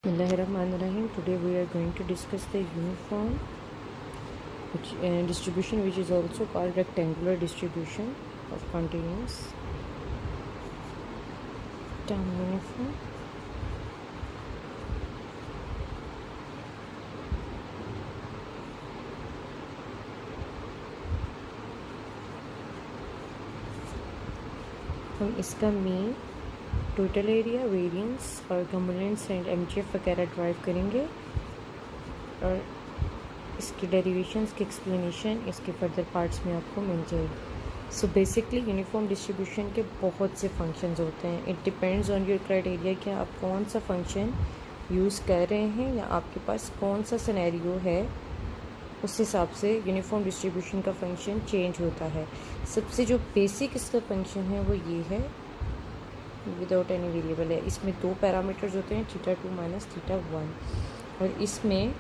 Bismillahirrahmanirrahim. Today we are going to discuss the uniform distribution, which is also called rectangular distribution of continuous term uniform. हम इसका mean, total area, variance और components and MGF वगैरह drive करेंगे और इसकी derivations की explanation इसके further parts में आपको मिल जाएगी। सो बेसिकली यूनिफॉर्म डिस्ट्रीब्यूशन के बहुत से फंक्शंस होते हैं। It depends on your criteria कि आप कौन सा फंक्शन यूज़ कर रहे हैं या आपके पास कौन सा सिनेरियो है, उस हिसाब से यूनिफॉर्म डिस्ट्रीब्यूशन का फंक्शन चेंज होता है। सबसे जो बेसिक इसका फंक्शन है वो ये है, विदाउट एनी वेरिएबल है। इसमें दो पैरामीटर्स होते हैं, θ2 माइनस θ1, और इसमें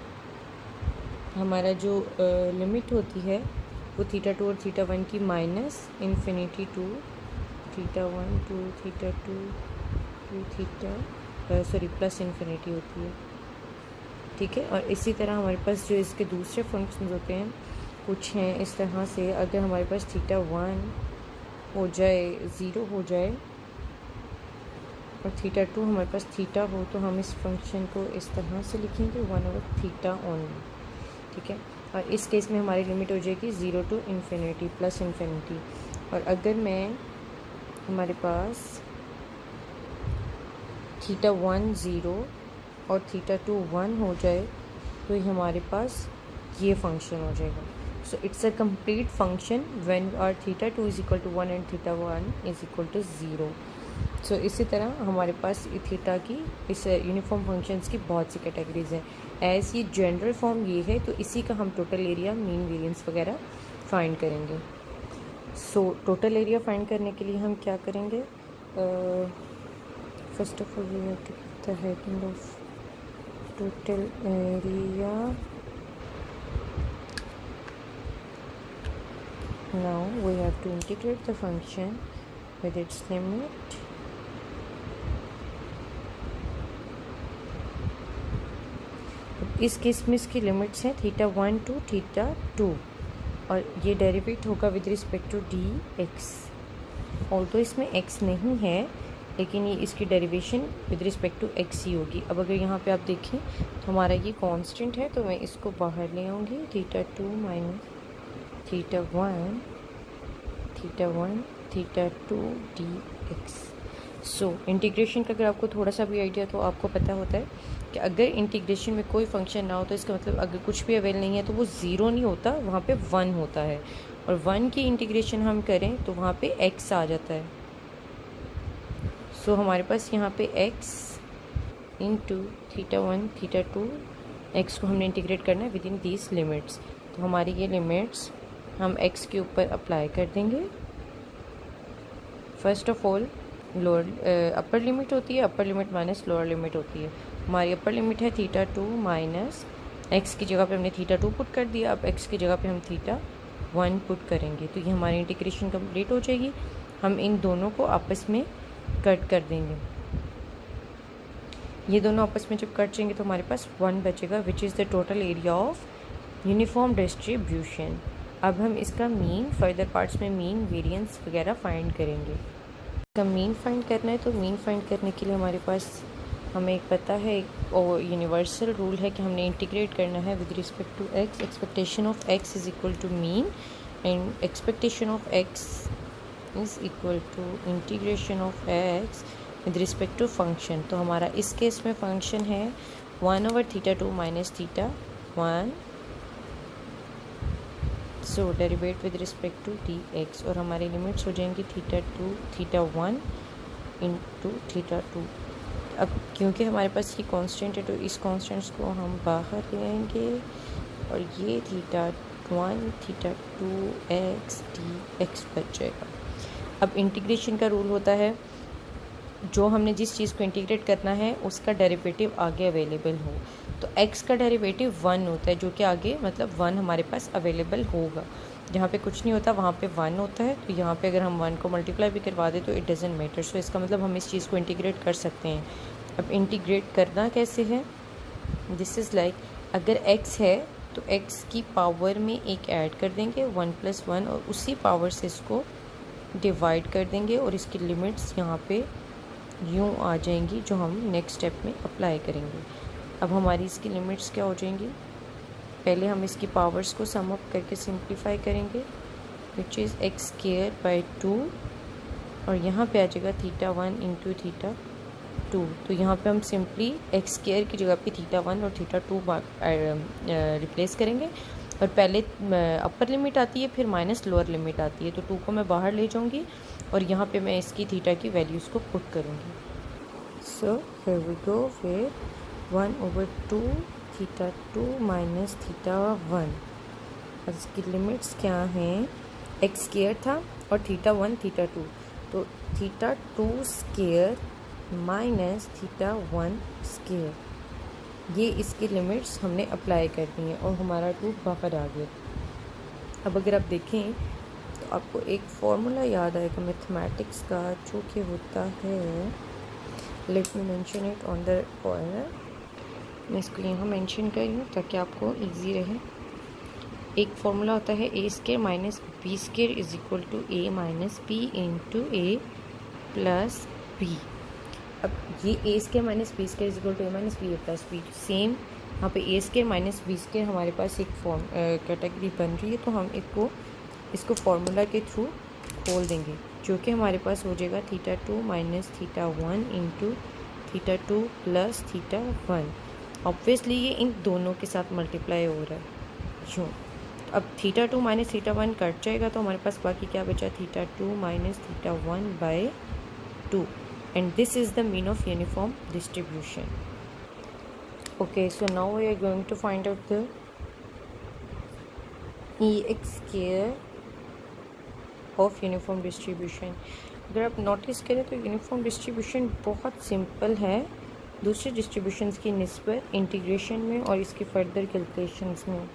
हमारा जो लिमिट होती है वो θ2 और θ1 की minus infinity to θ1 to θ2 to plus infinity होती है, ठीक है। और इसी तरह हमारे पास जो इसके दूसरे फंक्शंस होते हैं कुछ हैं इस तरह से। अगर हमारे पास θ1 हो जाए, ज़ीरो हो जाए, और θ2 हमारे पास थीटा हो, तो हम इस फंक्शन को इस तरह से लिखेंगे 1/θ ओनली, ठीक है। और इस केस में हमारी लिमिट हो जाएगी 0 टू इन्फिनिटी प्लस इन्फिनिटी। और अगर मैं हमारे पास θ1 0 और θ2 1 हो जाए तो ये हमारे पास ये फंक्शन हो जाएगा। So it's a complete function when our θ2 is equal to 1 and θ1 is equal to 0। So इसी तरह हमारे पास थीटा की इस यूनिफॉर्म फंक्शंस की बहुत सी कैटेगरीज हैं। एज ये जनरल फॉर्म ये है, तो इसी का हम टोटल एरिया, मीन, वेरिएंस वगैरह फाइंड करेंगे। सो टोटल एरिया फाइंड करने के लिए हम क्या करेंगे, first of all we have to give the heading of total area. Now we have to integrate the function with its limit इस case में इसकी लिमिट्स हैं θ1 टू θ2, और ये डेरिवेट होगा विद रिस्पेक्ट टू dx। और तो इसमें x नहीं है, लेकिन ये इसकी derivation with respect to x ही होगी। अब अगर यहाँ पे आप देखें तो हमारा ये कांस्टेंट है, तो मैं इसको बाहर ले आऊँगी, θ2 माइनस θ1 θ2 dx। सो इंटीग्रेशन का अगर आपको थोड़ा सा भी आइडिया, तो आपको पता होता है कि अगर इंटीग्रेशन में कोई फंक्शन ना हो तो इसका मतलब अगर कुछ भी अवेल नहीं है तो वो ज़ीरो नहीं होता, वहाँ पे 1 होता है। और 1 की इंटीग्रेशन हम करें तो वहाँ पे x आ जाता है। सो हमारे पास यहाँ पे x इंटू θ1 θ2, x को हमने इंटीग्रेट करना है विद इन दीज लिमिट्स। तो हमारी ये लिमिट्स हम x के ऊपर अप्लाई कर देंगे। First of all lower upper limit होती है, upper limit minus lower limit होती है। हमारी अपर लिमिट है θ2 माइनस, x की जगह पे हमने θ2 पुट कर दिया, अब x की जगह पे हम θ1 पुट करेंगे, तो ये हमारी इंटीग्रेशन कंप्लीट हो जाएगी। हम इन दोनों को आपस में कट कर देंगे। ये दोनों आपस में जब कट जाएंगे तो हमारे पास 1 बचेगा, which is the total area of uniform distribution. अब हम इसका मीन, फर्दर पार्ट्स में मीन, वेरिएंस वगैरह फाइंड करेंगे। इसका मीन फाइंड करना है, तो मीन फाइंड करने के लिए हमारे पास हमें एक पता है, एक यूनिवर्सल रूल है कि हमने इंटीग्रेट करना है with respect to x। Expectation of x is equal to mean and expectation of x is equal to integration of x with respect to function. तो हमारा इस केस में फंक्शन है 1/θ2 minus θ1, so derivate with respect to dx, और हमारी limits हो जाएंगी θ2 θ1 into θ2। अब क्योंकि हमारे पास ये कांस्टेंट है तो इस कांस्टेंट्स को हम बाहर ले आएंगे, और ये θ1 θ2 x dx बच जाएगा। अब इंटीग्रेशन का रूल होता है, जो हमने जिस चीज़ को इंटीग्रेट करना है उसका डेरिवेटिव आगे अवेलेबल हो। तो x का डेरिवेटिव 1 होता है, जो कि आगे मतलब 1 हमारे पास अवेलेबल होगा। जहाँ पे कुछ नहीं होता वहाँ पे 1 होता है, तो यहाँ पे अगर हम 1 को मल्टीप्लाई भी करवा दें तो इट डजेंट मैटर। सो इसका मतलब हम इस चीज़ को इंटीग्रेट कर सकते हैं। अब इंटीग्रेट करना कैसे है, दिस इज़ लाइक अगर x है तो x की पावर में एक ऐड कर देंगे 1 + 1 और उसी पावर से इसको डिवाइड कर देंगे और इसकी लिमिट्स यहाँ पे यूँ आ जाएंगी जो हम नेक्स्ट स्टेप में अप्लाई करेंगे। अब हमारी इसकी लिमिट्स क्या हो जाएंगी, पहले हम इसकी पावर्स को सम अप करके सिंप्लीफाई करेंगे विच इज़ x² / 2 और यहाँ पे आ जाएगा θ1 × θ2। तो यहाँ पे हम सिंपली x² की जगह पे θ1 और θ2 रिप्लेस करेंगे और पहले अपर लिमिट आती है फिर माइनस लोअर लिमिट आती है, तो 2 को मैं बाहर ले जाऊँगी और यहाँ पे मैं इसकी थीटा की वैल्यूज़ को पुट करूँगी। So here we go with 1/2 θ2 - θ1 और इसकी लिमिट्स क्या हैं, x² था और θ1 θ2, तो θ2² - θ1², ये इसकी लिमिट्स हमने अप्लाई कर दी हैं और हमारा 2 बाहर आ गया। अब अगर आप देखें तो आपको एक फॉर्मूला याद आएगा मैथमेटिक्स का जो कि होता है, let me mention it on the corner, मैं इसको यहाँ मेंशन कर रही हूँ ताकि आपको इजी रहे। एक फॉर्मूला होता है a² - b² = a - b × a + b। अब ये a² - b² = a - b + b, same यहाँ पे a² - b² हमारे पास एक फॉर्म कैटेगरी बन रही है, तो हम इसको फार्मूला के थ्रू खोल देंगे जो कि हमारे पास हो जाएगा θ2 - θ1 × θ2 + θ1। ऑब्वियसली ये इन दोनों के साथ मल्टीप्लाई हो रहा है यूँ। अब θ2 - θ1 कट जाएगा तो हमारे पास बाकी क्या बचा, θ2 - θ1/2 and this is the mean of uniform distribution. Okay, so now we are going to find out the EX² of uniform distribution. अगर आप नोटिस करें तो यूनिफॉर्म डिस्ट्रीब्यूशन बहुत सिंपल है दूसरे डिस्ट्रीब्यूशंस की निस्बत इंटीग्रेशन में और इसकी फर्दर कैलकुलेशंस में।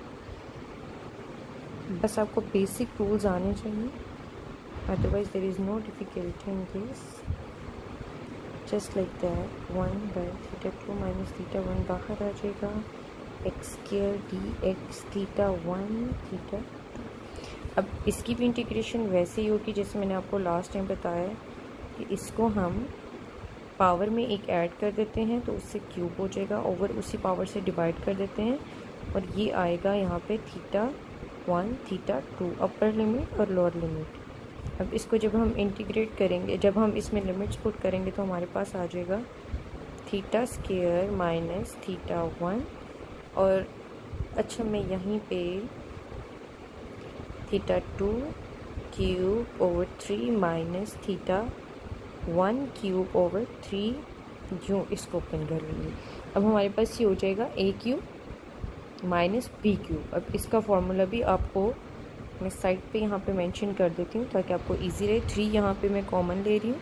बस आपको बेसिक रूल्स आने चाहिए, otherwise there is no difficulty in this. Just like that 1/θ2 - θ1 बाहर आ जाएगा, x² dx θ1 θ। अब इसकी भी इंटीग्रेशन वैसे ही होगी जैसे मैंने आपको लास्ट टाइम बताया कि इसको हम पावर में एक ऐड कर देते हैं तो उससे क्यूब हो जाएगा, ओवर उसी पावर से डिवाइड कर देते हैं और ये आएगा यहाँ पे θ1 θ2 अपर लिमिट और लोअर लिमिट। अब इसको जब हम इंटीग्रेट करेंगे, जब हम इसमें लिमिट्स पुट करेंगे तो हमारे पास आ जाएगा θ² - θ1 और अच्छा मैं यहीं पे θ2 cube over 3 minus θ1 cube over 3 यूँ इसको ओपन कर लूँगी। अब हमारे पास ये हो जाएगा a³ माइनस b³। अब इसका फॉर्मूला भी आपको मैं साइड पे यहाँ पे मेंशन कर देती हूँ ताकि आपको इजी रहे। 3 यहाँ पे मैं कॉमन ले रही हूँ,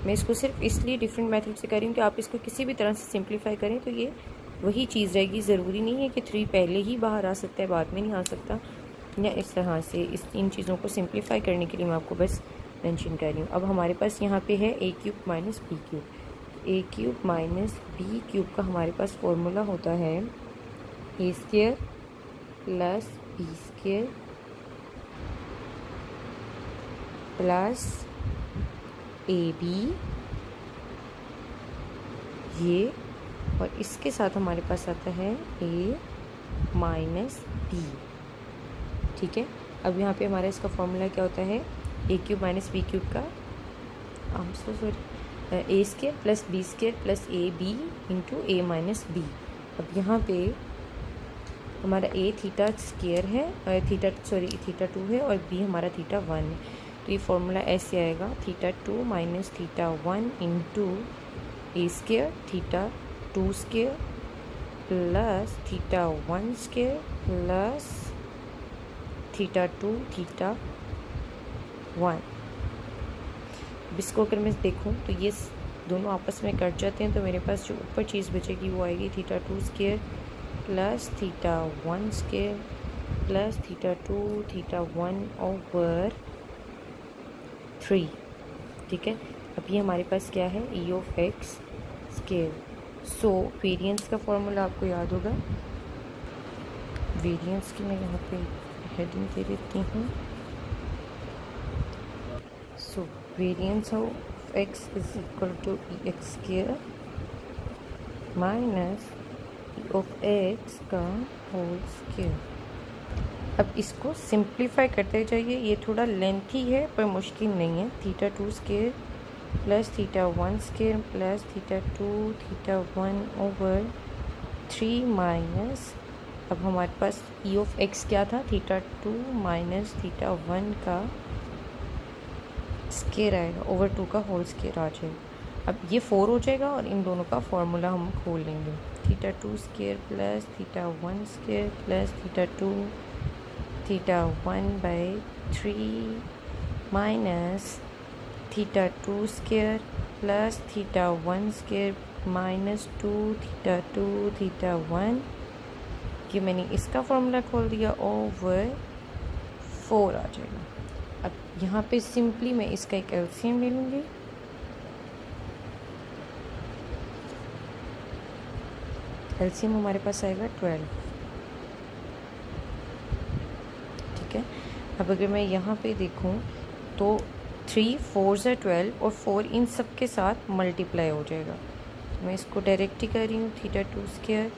मैं इसको सिर्फ इसलिए डिफरेंट मेथड से कर रही हूँ कि आप इसको किसी भी तरह से सिंप्लीफाई करें तो ये वही चीज़ रहेगी। ज़रूरी नहीं है कि 3 पहले ही बाहर आ सकता है बाद में नहीं आ सकता, या इस तरह से इन चीज़ों को सिंप्लीफाई करने के लिए मैं आपको बस मेंशन कर रही हूँ। अब हमारे पास यहाँ पे है a³ minus b³। a³ minus b³ का हमारे पास फॉर्मूला होता है a² plus b² plus ab, ये, और इसके साथ हमारे पास आता है a माइनस b। ठीक है, अब यहाँ पे हमारा इसका फॉर्मूला क्या होता है, a³ माइनस b³ का a² plus b² plus ab into a minus b। अब यहाँ पे हमारा a θ² है, θ2 है और b हमारा θ1 है, तो ये फॉर्मूला ऐसे आएगा θ2 minus θ1 into a² θ2² plus θ1² plus θ2 θ1। इसको अगर मैं देखूँ तो ये दोनों आपस में कट जाते हैं, तो मेरे पास जो ऊपर चीज़ बचेगी वो आएगी θ2² प्लस θ1² प्लस θ2 θ1 ओवर 3। ठीक है, अब ये हमारे पास क्या है, e of x square. So variance का फॉर्मूला आपको याद होगा। वेरिएंस की मैं यहाँ पे हेडिंग दे देती हूँ। So variance of X is equal to E X square minus E of X का होल स्केयर। अब इसको सिंप्लीफाई करते जाइए। ये थोड़ा लेंथी है पर मुश्किल नहीं है। Theta 2 square plus theta 1 square plus theta 2 theta 1 over 3 minus, अब हमारे पास ई ऑफ एक्स क्या था, थीटा 2 माइनस थीटा 1 का स्केयर आएगा ओवर 2 का होल स्केयर आ जाएगा। अब ये 4 हो जाएगा और इन दोनों का फॉर्मूला हम खोल लेंगे। Theta 2 square plus theta 1 square plus theta 2 theta 1/3 minus theta 2 square plus theta 1 square minus 2 theta 2 theta 1। ये मैंने इसका फॉर्मूला खोल दिया ओवर 4 आ जाएगा। अब यहाँ पे सिंपली मैं इसका एक एलसीएम ले लूँगी। एलसीएम हमारे पास आएगा 12। ठीक है। अब अगर मैं यहाँ पे देखूँ तो 3 4 से 12 और 4 इन सब के साथ मल्टीप्लाई हो जाएगा। मैं इसको डायरेक्ट ही कर रही हूँ। Theta 2 square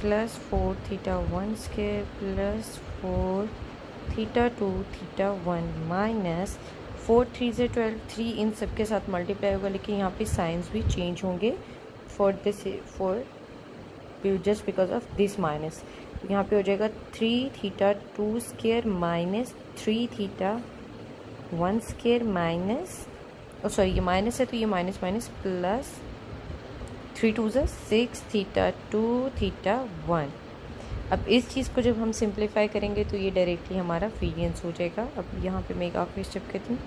plus 4 theta 1 square plus 4 theta 2 theta 1 minus 4 3 से 12, 3 इन सब के साथ मल्टीप्लाई होगा, लेकिन यहाँ पे साइंस भी चेंज होंगे for just because of this minus. तो यहाँ पे हो जाएगा 3 theta 2 square minus 3 theta 1 square minus, sorry ये माइनस है तो ये माइनस माइनस प्लस 3 2 से 6 थीटा 2 थीटा 1। अब इस चीज़ को जब हम सिंप्लीफाई करेंगे तो ये डायरेक्टली हमारा वेरिएंस हो जाएगा। अब यहाँ पे मैं एक आखिरी स्टेप कहती हूँ।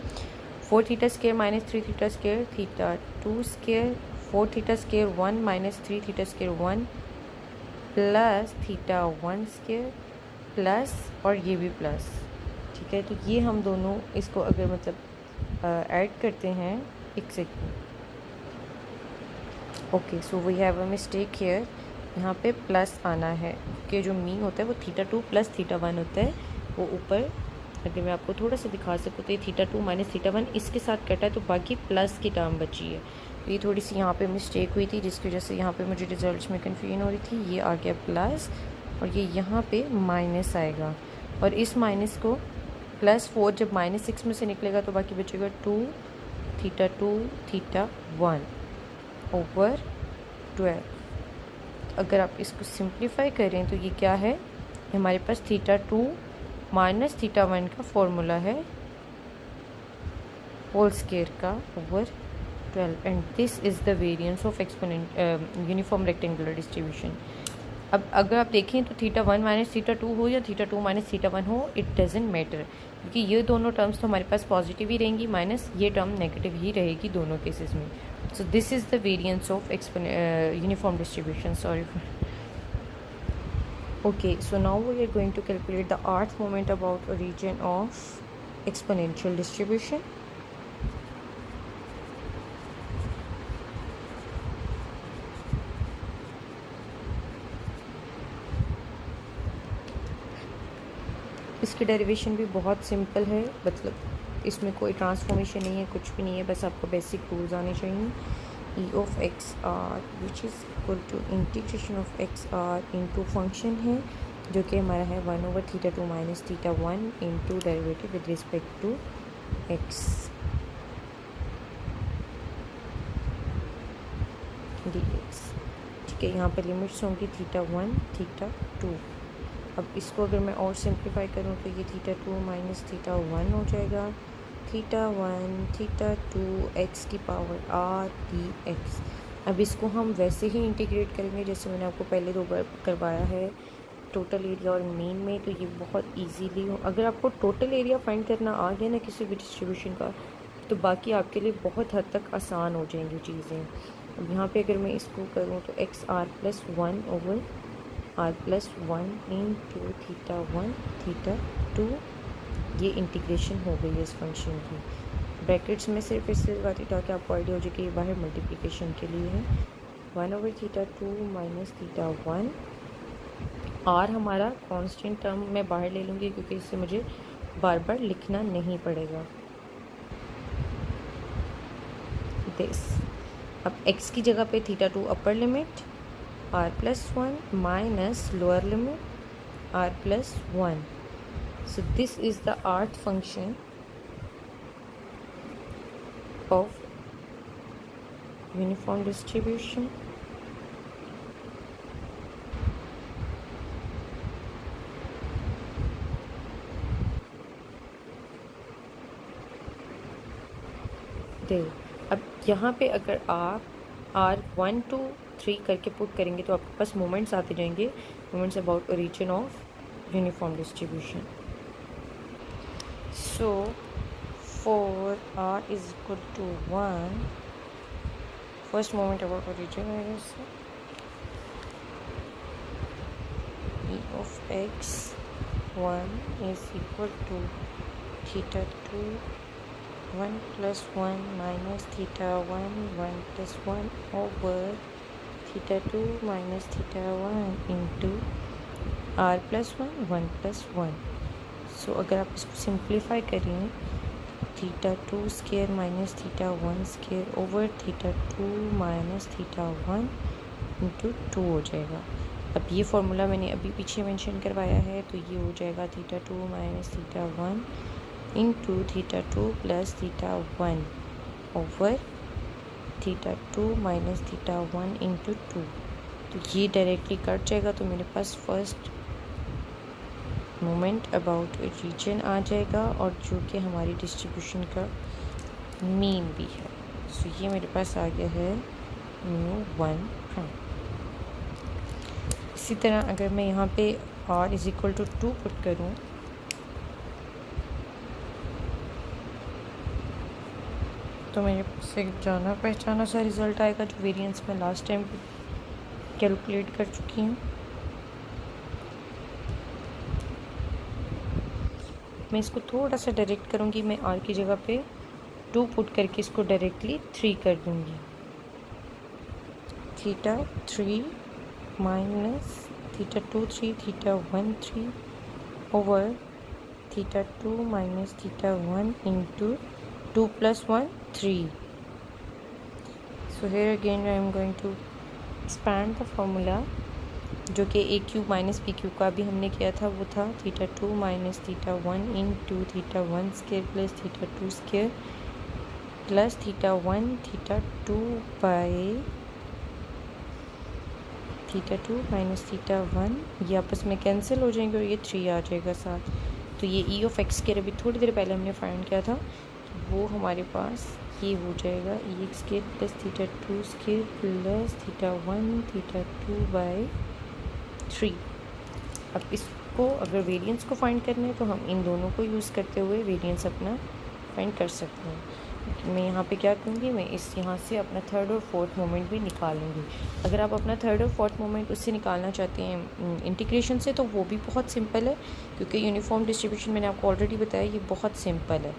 4 theta square minus 3 theta square theta 2 square 4 theta square 1 minus 3 theta square 1 plus theta 1 square plus और ये भी प्लस। ठीक है, तो ये हम दोनों इसको अगर मतलब ऐड करते हैं एक second. Okay, so we have a mistake here. यहाँ पे प्लस आना है कि जो मीन होता है वो थीटा 2 प्लस थीटा 1 होता है। वो ऊपर अगर मैं आपको थोड़ा सा दिखा सकूँ तो ये थीटा 2 माइनस थीटा 1 इसके साथ कटा है, तो बाकी प्लस की टर्म बची है। तो ये थोड़ी सी यहाँ पे मिस्टेक हुई थी जिसकी वजह से यहाँ पे मुझे रिजल्ट्स में कन्फ्यूजन हो रही थी। ये आ गया प्लस और ये यहाँ पे माइनस आएगा, और इस माइनस को प्लस 4 जब माइनस 6 में से निकलेगा तो बाकी बचेगा 2 थीटा 2 थीटा 1 ओवर 12। अगर आप इसको सिंप्लीफाई करें तो ये क्या है, हमारे पास थीटा 2 माइनस थीटा 1 का फॉर्मूला है होल स्केयर का over 12, and this is the variance of exponent uniform rectangular distribution. अब अगर आप देखें तो थीटा 1 माइनस थीटा 2 हो या थीटा 2 माइनस थीटा 1 हो, इट डजेंट मैटर, क्योंकि ये दोनों टर्म्स तो हमारे पास पॉजिटिव ही रहेंगी, माइनस ये टर्म नेगेटिव ही रहेगी दोनों केसेस में। So this is the variance of uniform distribution. Sorry okay, so now we are going to calculate the rth moment about a region of exponential distribution. इसकी derivation भी बहुत simple है, मतलब इसमें कोई ट्रांसफॉर्मेशन नहीं है, कुछ भी नहीं है, बस आपको बेसिक रूल्स आने चाहिए। e of x r which is equal to integration of x r into function है जो कि हमारा है 1 over theta 2 minus theta 1 into derivative with respect to x dx। ठीक है, यहाँ पर लिमिट्स होंगी थीटा 1 थीटा 2। अब इसको अगर मैं और सिंप्लीफाई करूँ तो ये थीटा 2 माइनस थीटा 1 हो जाएगा, थीटा 1 थीटा 2 x की पावर r dx। अब इसको हम वैसे ही इंटीग्रेट करेंगे जैसे मैंने आपको पहले 2 बार करवाया है टोटल एरिया और मीन में, तो ये बहुत इजीली हो। अगर आपको टोटल एरिया फाइंड करना आ गया ना किसी भी डिस्ट्रीब्यूशन का, तो बाकी आपके लिए बहुत हद तक आसान हो जाएंगी चीज़ें। अब यहाँ पे अगर मैं इसको करूँ तो x r plus 1 over r plus 1 into theta 1 theta 2, ये इंटीग्रेशन हो गई है इस फंक्शन की। ब्रैकेट्स में सिर्फ इसलिए लगाती ताकि आपको आइडिया हो जाए कि ये बाहर मल्टीप्लिकेशन के लिए है। 1/θ2 माइनस θ1। आर हमारा कांस्टेंट टर्म मैं बाहर ले लूँगी क्योंकि इससे मुझे बार बार लिखना नहीं पड़ेगा। दिस अब x की जगह पे θ2 upper limit r+1 minus lower limit r+1। So this is the rth function of uniform distribution. अब यहाँ पे अगर आप R1 to 3 करके पुट करेंगे तो आपके पास मोमेंट्स आते जाएंगे, moments about origin of uniform distribution. So for r is equal to 1, first moment about origin I guess, e of x 1 is equal to θ2 1 plus 1 minus θ1 1 plus 1 over θ2 minus θ1 into r plus 1 1 plus 1। So अगर आप इसको simplify करें θ2 square minus θ1 square over θ2 minus θ1 into 2 हो जाएगा। अब ये formula मैंने अभी पीछे मेंशन करवाया है, तो ये हो जाएगा θ2 minus θ1 into θ2 plus θ1 over θ2 minus θ1 into 2। तो ये डायरेक्टली कट जाएगा, तो मेरे पास फर्स्ट मोमेंट अबाउट रीजन आ जाएगा और जो कि हमारी डिस्ट्रीब्यूशन का मीन भी है। सो ये मेरे पास आ गया है μ1'। इसी तरह अगर मैं यहाँ पे r is equal to 2 put करूँ तो मेरे पास एक जाना पहचाना सा रिज़ल्ट आएगा जो वेरिएंस में लास्ट टाइम कैलकुलेट कर चुकी हूँ। मैं इसको थोड़ा सा डायरेक्ट करूँगी, मैं r की जगह पे 2 पुट करके इसको डायरेक्टली 3 कर दूँगी। θ3 minus θ2 3 θ1 3 over θ2 minus θ1 into 2 plus 1 3। So here again I am going to expand the formula, जो कि A cube minus P cube का भी हमने किया था, वो था θ2 minus θ1 into θ1 square plus θ2 square plus θ1 θ2 by θ2 minus θ1। ये आपस में कैंसिल हो जाएंगे और ये 3 आ जाएगा साथ। तो ये ई ऑफ एक्स स्केयर अभी थोड़ी देर पहले हमने फाइंड किया था, तो वो हमारे पास ये हो जाएगा E X square plus θ2 square plus θ1 θ2 by 3। अब इसको अगर वेरिएंस को फाइंड करना है तो हम इन दोनों को यूज़ करते हुए वेरिएंस अपना फाइंड कर सकते हैं। मैं यहाँ पे क्या करूँगी, मैं इस यहाँ से अपना थर्ड और फोर्थ मोमेंट भी निकालूंगी। अगर आप अपना थर्ड और फोर्थ मोमेंट उससे निकालना चाहते हैं इंटीग्रेशन से, तो वो भी बहुत सिंपल है, क्योंकि यूनिफॉर्म डिस्ट्रीब्यूशन मैंने आपको ऑलरेडी बताया ये बहुत सिंपल है।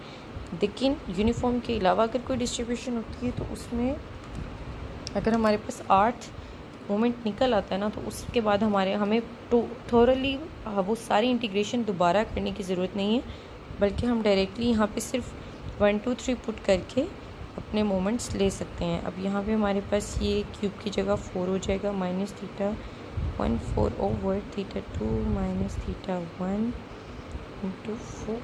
लेकिन यूनिफॉर्म के अलावा अगर कोई डिस्ट्रीब्यूशन होती है तो उसमें अगर हमारे पास 8 मोमेंट निकल आता है ना, तो उसके बाद हमें थोरली वो सारी इंटीग्रेशन दोबारा करने की ज़रूरत नहीं है, बल्कि हम डायरेक्टली यहाँ पे सिर्फ 1 2 3 पुट करके अपने मोमेंट्स ले सकते हैं। अब यहाँ पे हमारे पास ये क्यूब की जगह 4 हो जाएगा, माइनस θ1 4 ओवर θ2 माइनस θ1 इंटू 4।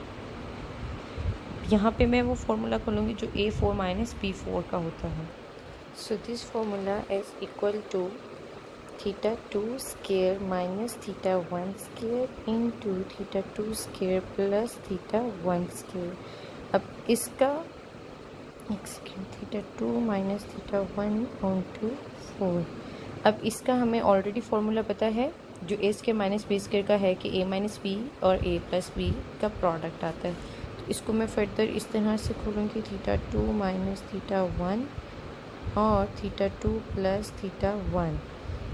यहाँ पे मैं वो फार्मूला खोलूँगी जो A4 माइनस B4 का होता है। So this formula is equal to θ2 square minus θ1 square into θ2 square plus θ1 square. अब इसका θ2 माइनस θ1 इंटू 4। अब इसका हमें ऑलरेडी फार्मूला पता है जो ए स्केयर माइनस बी स्केयर का है कि a माइनस बी और a प्लस बी का प्रोडक्ट आता है। इसको मैं फर्दर इस तरह से खोलूँगी θ2 माइनस θ1 और θ2 प्लस θ1,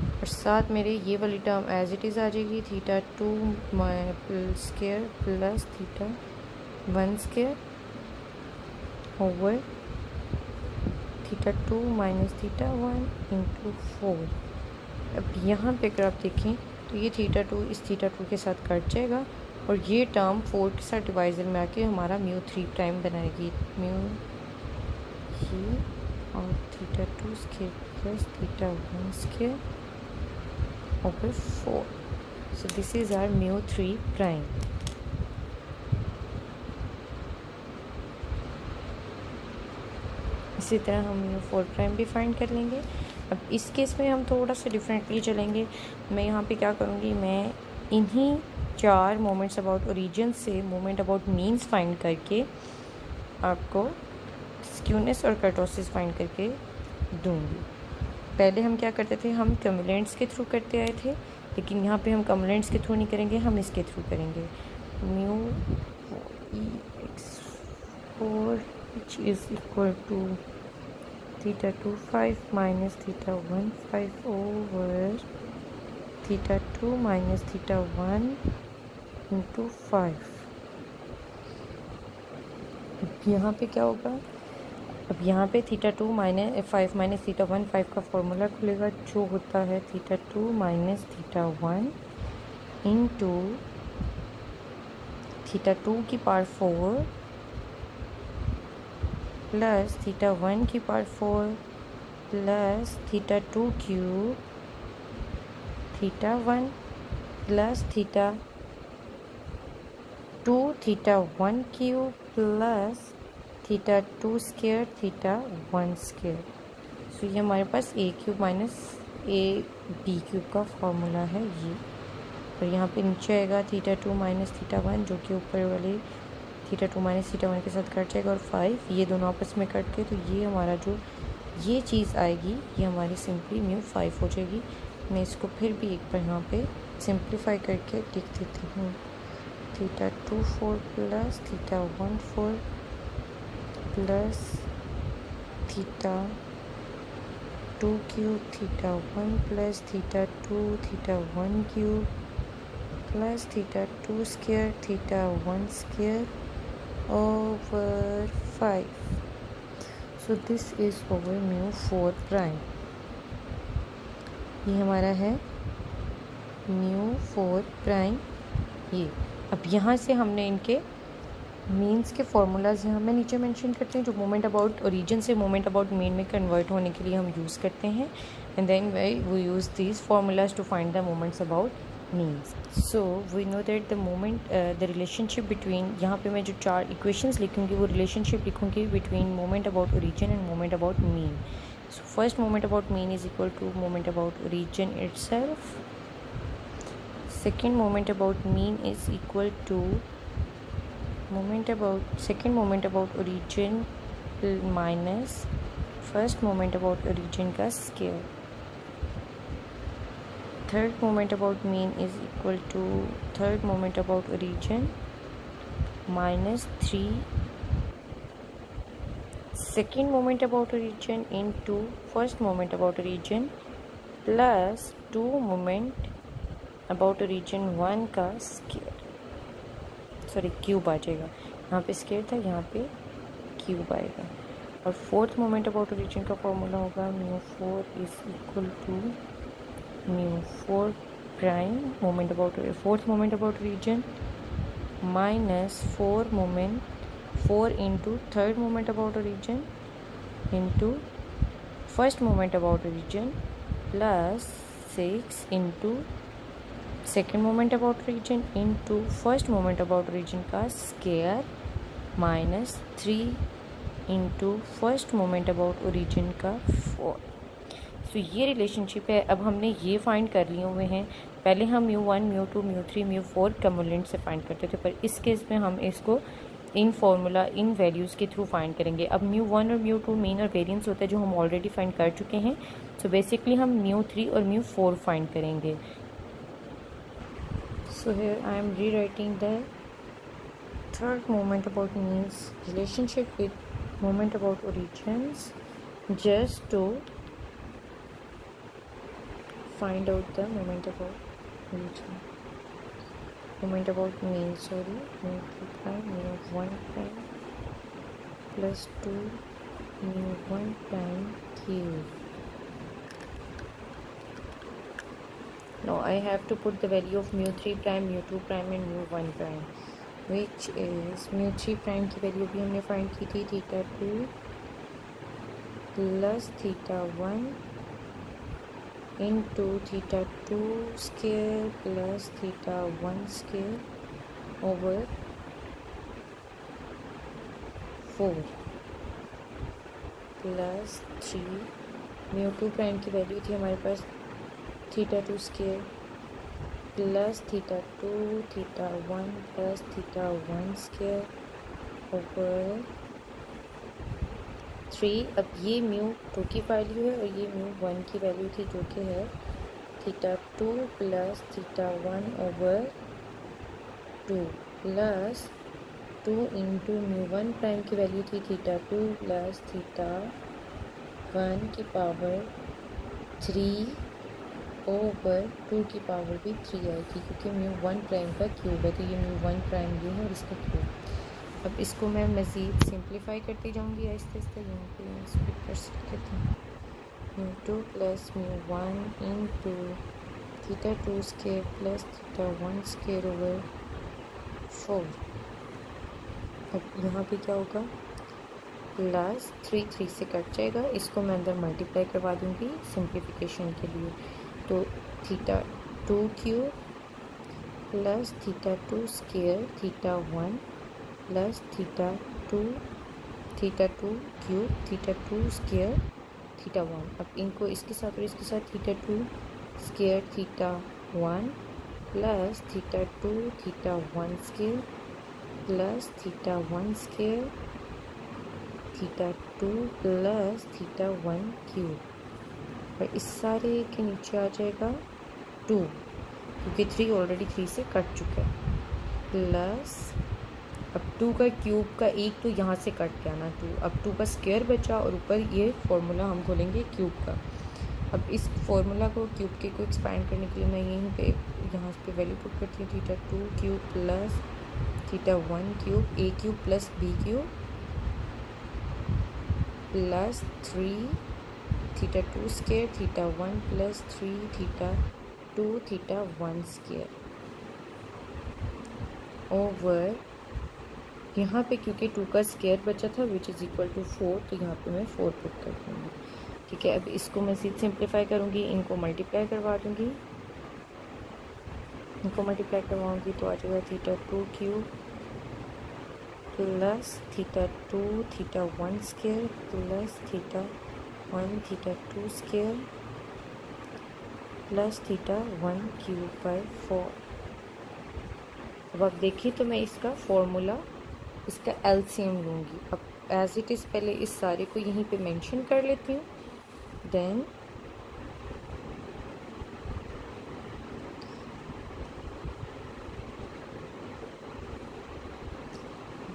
और साथ मेरे ये वाली टर्म एज इट इज़ आ जाएगी θ2 square plus θ1 square over theta 2 minus theta 1 into 4। अब यहाँ पे अगर आप देखें तो ये थीटा 2 इस थीटा 2 के साथ कट जाएगा और ये टर्म 4 के साथ डिवाइजर में आके हमारा म्यू 3 प्राइम बनाएगी। म्यू ये और theta 2 square plus theta 1 square over 4. So this is our mu 3 prime. इसी तरह हम mu 4 प्राइम भी फाइंड कर लेंगे। अब इस केस में हम थोड़ा सा डिफरेंटली चलेंगे। मैं यहाँ पे क्या करूँगी, मैं इन्हीं 4 मोमेंट्स अबाउट ओरिजिन से मोमेंट अबाउट मीन्स फाइंड करके आपको स्क्यूनेस और कर्टोसिस फाइंड करके दूँगी। पहले हम क्या करते थे, हम कम्युलेंट्स के थ्रू करते आए थे, लेकिन यहाँ पे हम कम्युलेंट्स के थ्रू नहीं करेंगे, हम इसके थ्रू करेंगे। Mu x4 which is equal to theta 2 5 minus theta 1 5 over theta 2 minus theta 1 into 5। यहाँ पे क्या होगा, अब यहाँ पे थीटा 2 माइनस 5 माइनस थीटा 1 5 का फॉर्मूला खुलेगा जो होता है theta 2 minus theta 1 into theta 2 की पावर 4 प्लस थीटा 1 की power 4 plus theta 2 cube theta 1 plus theta 2 theta 1 cube plus theta 2 square theta 1 square. So ये हमारे पास A cube minus A B cube का फॉर्मूला है ये। और यहाँ पे नीचे आएगा थीटा 2 माइनस थीटा 1 जो कि ऊपर वाले थीटा 2 माइनस थीटा 1 के साथ कट जाएगा और 5 ये दोनों आपस में कट के, तो ये हमारा जो ये चीज़ आएगी ये हमारी सिंपली म्यू 5 हो जाएगी। मैं इसको फिर भी एक बार यहाँ पे सिंप्लीफाई करके लिख देती हूँ। Theta 2 4 plus theta 1 4 plus theta 2 cube theta 1 plus theta 2 theta 1 cube plus theta 2 square theta 1 square over 5. So this is over mu 4 prime. ये हमारा है mu 4 prime। ये अब यहाँ से हमने इनके मीन्स के फार्मूलाज यहाँ मैं नीचे मेंशन करते हैं जो मोमेंट अबाउट ओरिजिन से मोमेंट अबाउट मीन में कन्वर्ट होने के लिए हम यूज़ करते हैं, and then we use these formulas to find the moments about means. So we know that the moment the relationship between, यहाँ पे मैं जो 4 equations लिखूँगी वो relationship लिखूँगी between moment about origin and moment about mean. So first moment about mean is equal to moment about origin itself. Second moment about mean is equal to second moment about origin minus first moment about origin का scale. Third moment about mean is equal to third moment about origin minus 3 second moment about origin into first moment about origin plus 2 moment about origin 1 का square, sorry cube आ जाएगा। यहाँ पे square था, यहाँ पे cube आएगा। और fourth moment about origin का फॉर्मूला होगा mu 4 is equal to mu 4 prime moment about fourth moment about origin minus 4 into third moment about origin into first moment about origin plus 6 into second moment about origin into first moment about origin का square minus 3 into first moment about origin का 4। तो ये relationship है। अब हमने ये find कर लिए हुए हैं। पहले हम म्यू 1 म्यू 2 म्यू 3 म्यू 4 कम्युलेंट से फाइंड करते थे, पर इस केस में हम इसको इन फार्मूला इन वैल्यूज़ के थ्रू फाइंड करेंगे। अब म्यू 1 और म्यू 2 मीन और वेरिएंस होता है जो हम ऑलरेडी फाइंड कर चुके हैं। सो बेसिकली हम म्यू 3 और म्यू 4 फाइंड करेंगे। So here I am rewriting the third moment about means relationship with moment about origins just to find out the moment about origin, moment about mean, sorry, mu 2 prime, mu 1 prime plus 2 mu 1 prime cube. Now I have to put the value of mu 3 prime, mu 2 prime and mu 1 prime, which is mu 3 prime की value भी हमने find की थी, theta 2 plus theta 1 into theta 2 square plus theta 1 square over 4 plus 3 mu 2 prime की value थी हमारे पास theta 2 square plus theta 2 theta 1 plus theta 1 square over 3। अब ये म्यू 2 की वैल्यू है और ये म्यू 1 की वैल्यू थी जो कि है theta 2 plus theta 1 over 2 plus 2 into mu 1 prime की वैल्यू थी थीटा 2 प्लस थीटा 1 की पावर 3 ओवर 2 की पावर भी 3 आएगी क्योंकि म्यू 1 प्राइम का क्यूब है, तो ये म्यू 1 प्राइम ये है और इसका क्यूब। अब इसको मैं मज़ीद सिंप्लीफाई करती जाऊंगी आहिस्ते आहिस्ते। यहाँ पे मैं इसको कर सकते थे mu 2 plus mu 1 into theta 2 square plus theta 1 square over 4। अब यहाँ पे क्या होगा प्लस 3 से कट जाएगा, इसको मैं अंदर मल्टीप्लाई करवा दूँगी सिंप्लीफिकेशन के लिए। तो theta 2 cube plus theta 2 square theta 1 plus theta 2 cube theta 2 square theta 1। अब इनको इसके साथ और इसके साथ theta 2 square theta 1 plus theta 2 theta 1 square plus theta 1 square theta 2 plus theta 1 cube. और इस सारे के नीचे आ जाएगा 2 क्योंकि 3 ऑलरेडी 3 से कट चुका है, प्लस अब 2 का क्यूब का एक तो यहाँ से कट गया ना 2, अब 2 का स्क्वायर बचा और ऊपर ये फार्मूला हम खोलेंगे क्यूब का। अब इस फार्मूला को क्यूब के को एक्सपैंड करने के लिए मैं यहीं पे यहाँ पे वैल्यू पुट करती हूँ theta 2 cube plus theta 1 cube A cube plus B cube plus 3 theta 2 square theta 1 plus 3 theta 2 theta 1 square over यहाँ पे क्योंकि 2 का स्क्वायर बचा था विच इज़ इक्वल टू 4, तो यहाँ पे मैं 4 पुट कर दूँगी। ठीक है, अब इसको मैं सीध सिंप्लीफाई करूँगी, इनको मल्टीप्लाई करवा दूँगी, इनको मल्टीप्लाई करवाऊँगी तो आ जाएगा theta 2 cube plus theta 2 theta 1 square plus theta 1 theta 2 square plus theta 1 cube by 4। अब आप देखिए तो मैं इसका फॉर्मूला इसका एलसीएम लूँगी। अब एज इट इज़ पहले इस सारे को यहीं पे मेंशन कर लेती हूँ, देन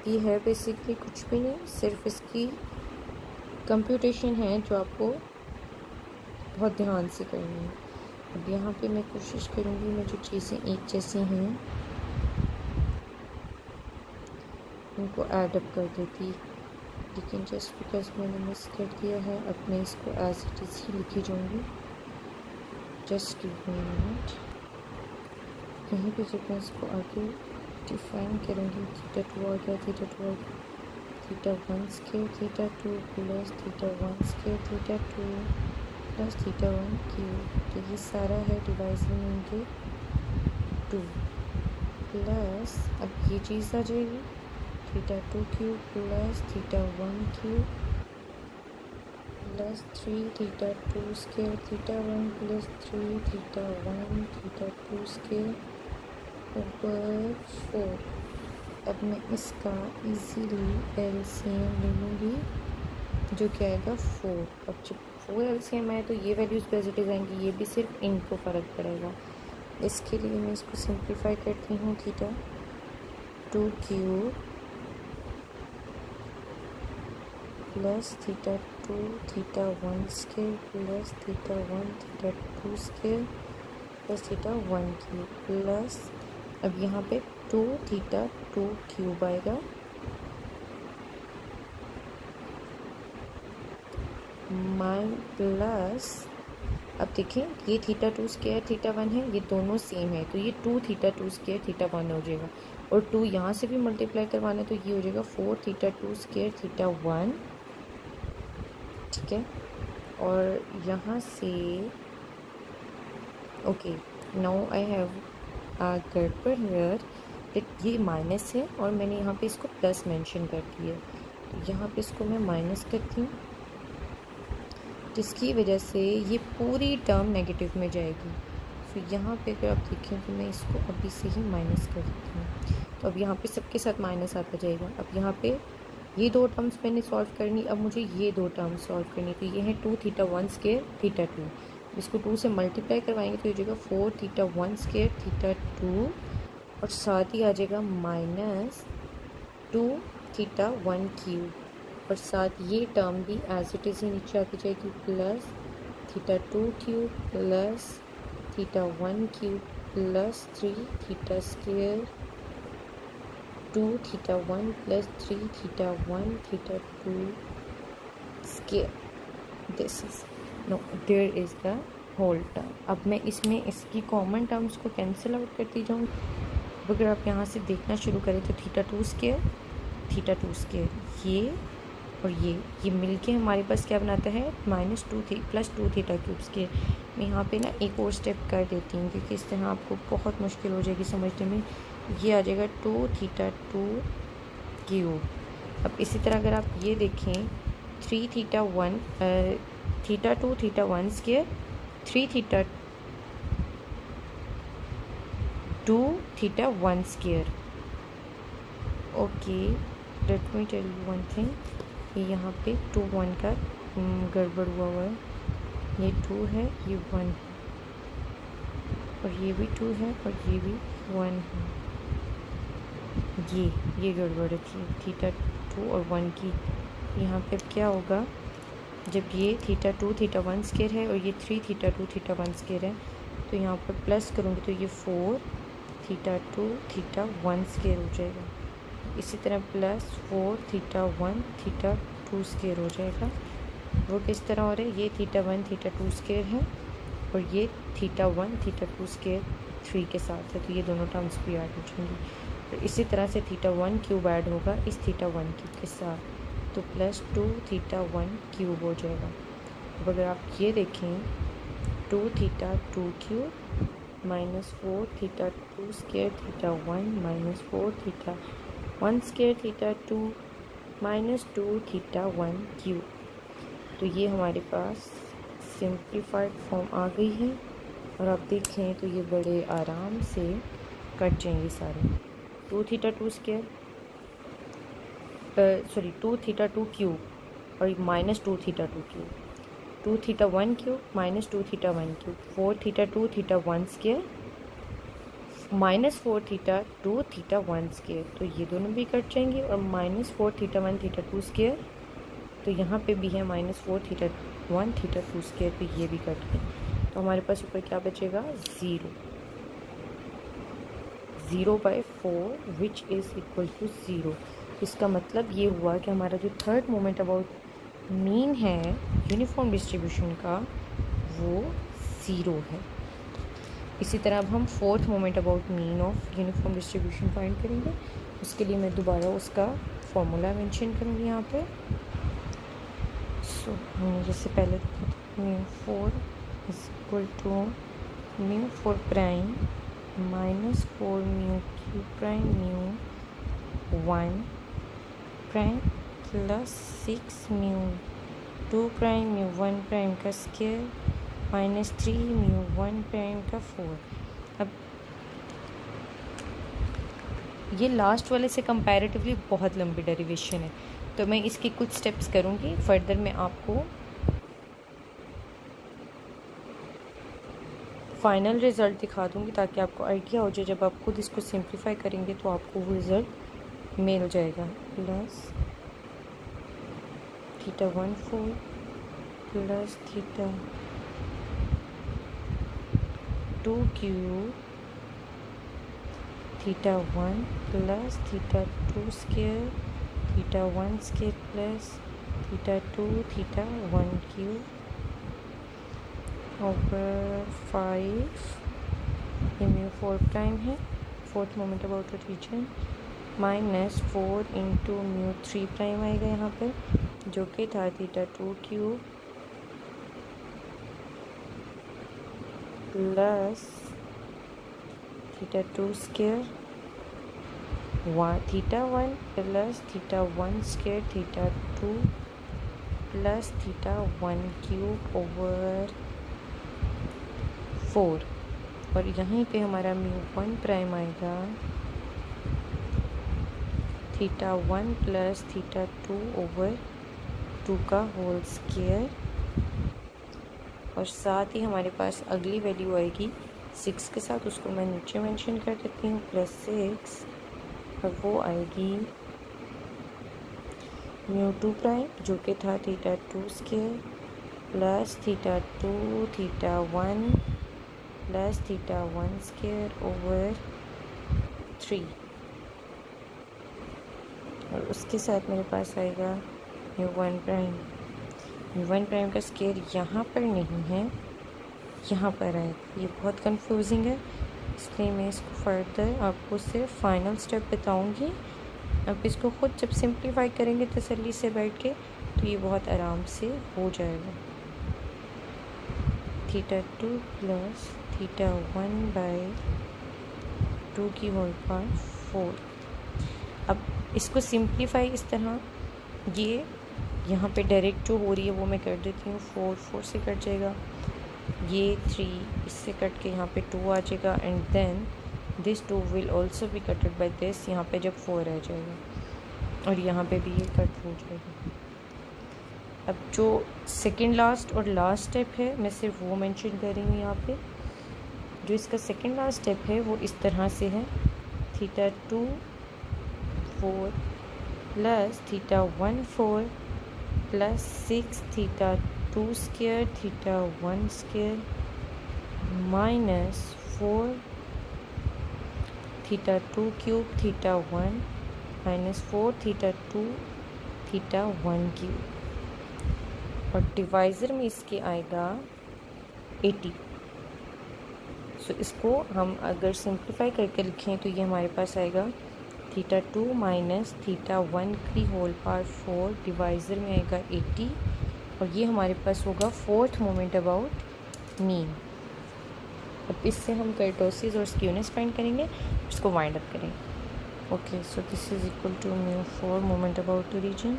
ये है बेसिकली कुछ भी नहीं, सिर्फ इसकी कंप्यूटेशन है जो आपको बहुत ध्यान से करनी है। अब यहाँ पे मैं कोशिश करूँगी मैं जो चीज़ें एक जैसी हैं उनको ऐड अप कर देती, लेकिन जस्ट बिकॉज मैंने मिस कर दिया है अब मैं इसको एज इट इज़ ही लिखी जाऊँगी। Just give me minute. यहीं पे जब मैं इसको आगे डिफाइन करूँगी थीटा 2 आ गया थीटा 2 आ गया theta 1 square theta 2 plus theta 1 square theta 2 plus theta 1 cube, तो ये सारा है डिवाइजिंग इनके 2 प्लस अब ये चीज़ आ जाएगी theta 2 cube plus theta 1 cube plus 3 theta 2 square theta 1 plus 3 theta 1 theta 2 square ऊपर 4। अब मैं इसका इजीली एलसीएम ले लूँगी जो क्या आएगा 4। अब जब 4 एलसीएम आए तो ये वैल्यूज़ पॉजिटिव आएंगी, ये भी सिर्फ इनको फ़र्क पड़ेगा। इसके लिए मैं इसको सिंप्लीफाई करती हूँ theta 2 cube plus theta 2 theta 1 square plus theta 1 theta 2 square plus theta 1 cube plus अब यहाँ पे 2 थीटा 2 क्यूब आएगा प्लस, अब देखें ये थीटा 2 स्क्वायर थीटा 1 है, ये दोनों सेम है, तो ये 2 थीटा 2 स्क्वायर थीटा 1 हो जाएगा, और 2 यहाँ से भी मल्टीप्लाई करवाना है तो ये हो जाएगा 4 थीटा 2 स्क्वायर थीटा 1, ठीक है। और यहाँ से ओके, नाउ आई हैव गड़बड़ हियर, ये माइनस है और मैंने यहाँ पे इसको प्लस मेंशन कर दिया, तो यहाँ पे इसको मैं माइनस करती हूँ, जिसकी वजह से ये पूरी टर्म नेगेटिव में जाएगी। तो यहाँ पे अगर आप देखें तो मैं इसको अभी से ही माइनस कर देती हूँ, तो अब यहाँ पे सबके साथ माइनस आता जाएगा। अब यहाँ पे ये दो टर्म्स मैंने सॉल्व करनी, अब मुझे ये दो टर्म्स सॉल्व करनी, तो ये है 2 थीटा 1 स्क्वायर थीटा 2, इसको 2 से मल्टीप्लाई करवाएंगे तो ये हो जाएगा 4 थीटा 1 स्क्वायर थीटा 2, और साथ ही आ जाएगा माइनस 2 थीटा 1 क्यूब, और साथ ये टर्म भी एज इट इज़ ही नीचे आती जाएगी, plus theta 2 cube plus theta 1 cube plus 3 theta square 2 theta 1 plus 3 theta 1 theta 2 square, this is no there is the whole term. अब मैं इसमें इसकी कॉमन टर्म्स को कैंसिल आउट करती जाऊँगी। अगर आप यहाँ से देखना शुरू करें तो थीटा 2 स्क्वायर ये और ये मिलके हमारे पास क्या बनाता है -2 प्लस 2 थीटा क्यूब स्क्वायर। मैं यहाँ पे ना एक और स्टेप कर देती हूँ क्योंकि इस तरह आपको बहुत मुश्किल हो जाएगी समझने में। ये आ जाएगा 2 थीटा 2 क्यूब। अब इसी तरह अगर आप ये देखें 3 theta 1 theta 2 theta 1 square 3 theta 2 theta 1 square. Okay, let me tell you one thing, ये यहाँ पे 2 1 का गड़बड़ हुआ है, ये 2 है ये 1 है, और ये भी 2 है और ये भी 1 है, ये गड़बड़ थी थीटा 2 और 1 की। यहाँ पे अब क्या होगा, जब ये थीटा 2 थीटा 1 स्क्वायर है और ये 3 थीटा 2 थीटा 1 स्क्वायर है, तो यहाँ पर प्लस करूँगी तो ये 4 थीटा 2 थीटा 1 स्क्वायर हो जाएगा। इसी तरह प्लस 4 थीटा 1 थीटा 2 स्क्वायर हो जाएगा। वो किस तरह हो रहा है, ये थीटा 1 थीटा 2 स्क्वायर है और ये थीटा 1 थीटा 2 स्क्वायर 3 के साथ है, तो ये दोनों टर्म्स भी ऐड हो जाएंगी। तो इसी तरह से थीटा 1 क्यूब ऐड होगा इस थीटा 1 क्यूब के साथ, तो प्लस 2 थीटा 1 क्यूब हो जाएगा। अब अगर आप ये देखें 2 theta 2 cube minus 4 theta 2 square theta 1 minus 4 theta 1 square theta 2 minus 2 theta 1 cube. तो ये हमारे पास सिंप्लीफाइड फॉर्म आ गई है, और आप देखें तो ये बड़े आराम से कट जाएंगे सारे। 2 थीटा 2 स्क्वायर 2 थीटा 2 क्यूब और minus 2 theta 2 cube, 2 theta 1 cube minus 2 theta 1 cube, 4 theta 2 theta 1 square minus 4 theta 2 theta 1 square, तो ये दोनों भी कट जाएंगे, और माइनस 4 थीटा 1 थीटा 2 स्क्वायर, तो यहाँ पे भी है माइनस 4 थीटा 1 थीटा 2 स्क्वायर, तो ये भी कट गए। तो हमारे पास ऊपर क्या बचेगा 0/4 विच इज़ इक्वल टू 0। इसका मतलब ये हुआ कि हमारा जो थर्ड मोमेंट अबाउट मीन है यूनिफॉर्म डिस्ट्रीब्यूशन का वो 0 है। इसी तरह अब हम fourth moment about mean of uniform distribution find करेंगे। उसके लिए मैं दोबारा उसका फॉर्मूला मेंशन करूँगी यहाँ पे। सो जैसे पहले μ4 is equal to μ4 prime minus 4 μ3 prime μ1 prime plus 6 μ2 prime μ1 prime का स्क्वायर माइनस 3 μ1 प्राइम का 4। अब ये लास्ट वाले से कंपैरेटिवली बहुत लंबी डेरिवेशन है, तो मैं इसके कुछ स्टेप्स करूँगी, फर्दर मैं आपको फाइनल रिज़ल्ट दिखा दूँगी ताकि आपको आइडिया हो जाए। जब आप खुद इसको सिंप्लीफाई करेंगे तो आपको वो रिज़ल्ट मिल जाएगा। Plus theta 1 4 plus theta 2 cube theta 1 plus theta 2 square theta 1 square plus theta 2 theta 1 cube over 5, ये म्यू 4 प्राइम है, fourth moment about origin, minus 4 into mu 3 prime आएगा यहाँ पर, जो कि था theta 2 cube plus theta 2 square, theta 1 plus theta 1 square theta 2 plus theta 1 cube over 4, और यहीं पे हमारा म्यू 1 प्राइम आएगा थीटा 1 प्लस थीटा 2 ओवर 2 का होल स्क्वायर, और साथ ही हमारे पास अगली वैल्यू आएगी 6 के साथ, उसको मैं नीचे मेंशन कर देती हूँ, +6, और वो आएगी म्यू 2 प्राइम जो कि था theta 2 square plus theta 2 theta 1 plus theta 1 square over 3, और उसके साथ मेरे पास आएगा म्यू 1 प्राइम। म्यू 1 प्राइम का स्क्वायर यहाँ पर नहीं है, यहाँ पर आएगा। ये बहुत कंफ्यूजिंग है, इसलिए मैं इसको फर्दर आपको सिर्फ फाइनल स्टेप बताऊंगी। आप इसको खुद जब सिंप्लीफाई करेंगे तसल्ली से बैठ के, तो ये बहुत आराम से हो जाएगा। थीटा 2 प्लस थीटा 1/2 की होल पावर 4। अब इसको सिंप्लीफाई इस तरह, ये यहाँ पे डायरेक्ट जो हो रही है वो मैं कर देती हूँ, 4 से कट जाएगा, ये 3 इससे कट के यहाँ पे 2 आ जाएगा, and then this 2 will also be cutted by this, यहाँ पे जब 4 आ जाएगा, और यहाँ पे भी ये कट हो जाएगा। अब जो सेकंड लास्ट और लास्ट स्टेप है मैं सिर्फ वो मेंशन कर रही हूँ यहाँ पे। जो इसका सेकंड लास्ट स्टेप है वो इस तरह से है, theta 2 4 plus theta 1 4 plus 6 theta 2 square theta 1 square minus 4 theta 2 cube theta 1 minus 4 theta 2 theta 1 cube, और डिवाइज़र में इसके आएगा 80। सो इसको हम अगर सिंप्लीफाई करके लिखें तो ये हमारे पास आएगा थीटा 2 माइनस थीटा 1 की होल पावर 4, डिवाइज़र में आएगा 80, और ये हमारे पास होगा फोर्थ मोमेंट अबाउट मीन। अब इससे हम कर्टोसिस और स्क्यूनेस फाइंड करेंगे, इसको वाइंड अप करेंगे। Okay, so this is equal to mu 4 moment about origin.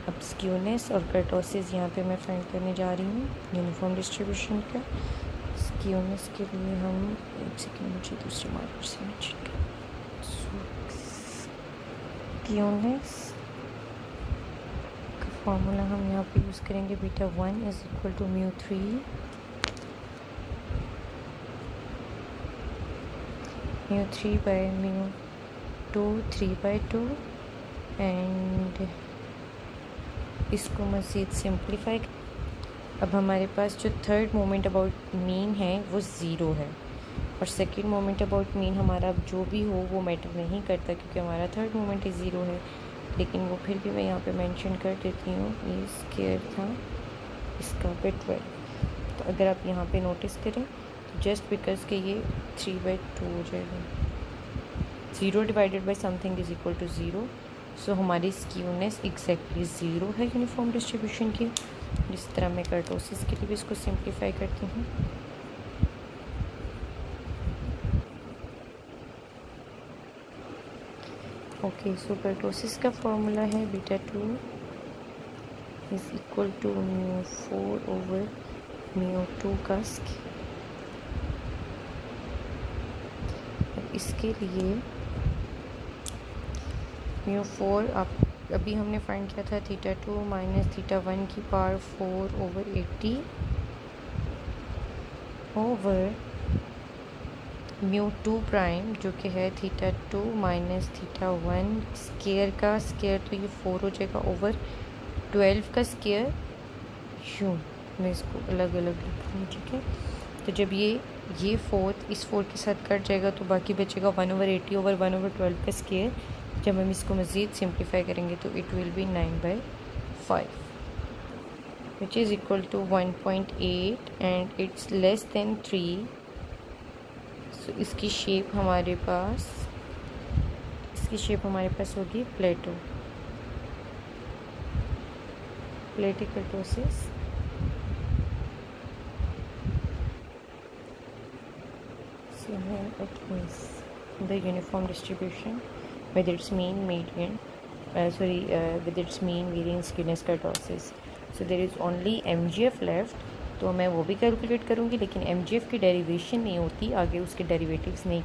अब स्क्यूनेस और कर्टोसिस यहाँ पे मैं फाइंड करने जा रही हूँ यूनिफॉर्म डिस्ट्रीब्यूशन का। स्क्यूनेस के लिए हम एक सेकेंड मुझे दूसरे मार्कर से मेंशन करें। स्क्यूनेस का फॉर्मूला हम यहाँ पे यूज़ करेंगे, beta 1 is equal to mu 3 by mu 2 3/2, and इसको मज़ीद सिंप्लीफाई। अब हमारे पास जो थर्ड मोमेंट अबाउट मीन है वो ज़ीरो है, और सेकंड मोमेंट अबाउट मीन हमारा अब जो भी हो वो मैटर नहीं करता, क्योंकि हमारा थर्ड मोमेंट ही ज़ीरो है, लेकिन वो फिर भी मैं यहाँ पे मेंशन कर देती हूँ। ये स्क्वायर था इसका पे 12, तो अगर आप यहाँ पे नोटिस करें तो जस्ट बिकॉज के ये 3/2 हो जाएगा, 0 divided by something is equal to 0। So हमारी स्क्यूनेस एग्जैक्टली 0 है यूनिफॉर्म डिस्ट्रीब्यूशन की। जिस तरह मैं कर्टोसिस के लिए भी इसको सिंप्लीफाई करती हूँ। ओके, सो कर्टोसिस का फॉर्मूला है beta 2 is equal to mu 4 over mu 2 का स्क्वायर। इसके लिए म्यू 4 आप अभी हमने फाइंड किया था थीटा 2 माइनस थीटा 1 की power 4 over 80 over mu 2 prime जो कि है थीटा 2 माइनस थीटा 1 स्क्वायर का स्क्वायर, तो ये 4 हो जाएगा ओवर 12 का स्क्वायर। यूँ मैं इसको अलग अलग लिखूँगी, ठीक है। तो जब ये 4 इस 4 के साथ कट जाएगा तो बाकी बचेगा 1/80 ओवर 1/12 का स्क्वायर। जब हम इसको मज़ीद सिंप्लीफाई करेंगे तो it will be 9/5। which is equal to 1.8 and it's less than 3. So इसकी शेप हमारे पास होगी प्लेटो, platypeltosis. So here it is the uniform distribution with its mean median with its mean variance skewness kurtosis. So there is only MGF left. तो मैं वो भी calculate करूँगी, लेकिन MGF की डेरिवेशन नहीं होती, आगे उसके डेरिवेटिव्स नहीं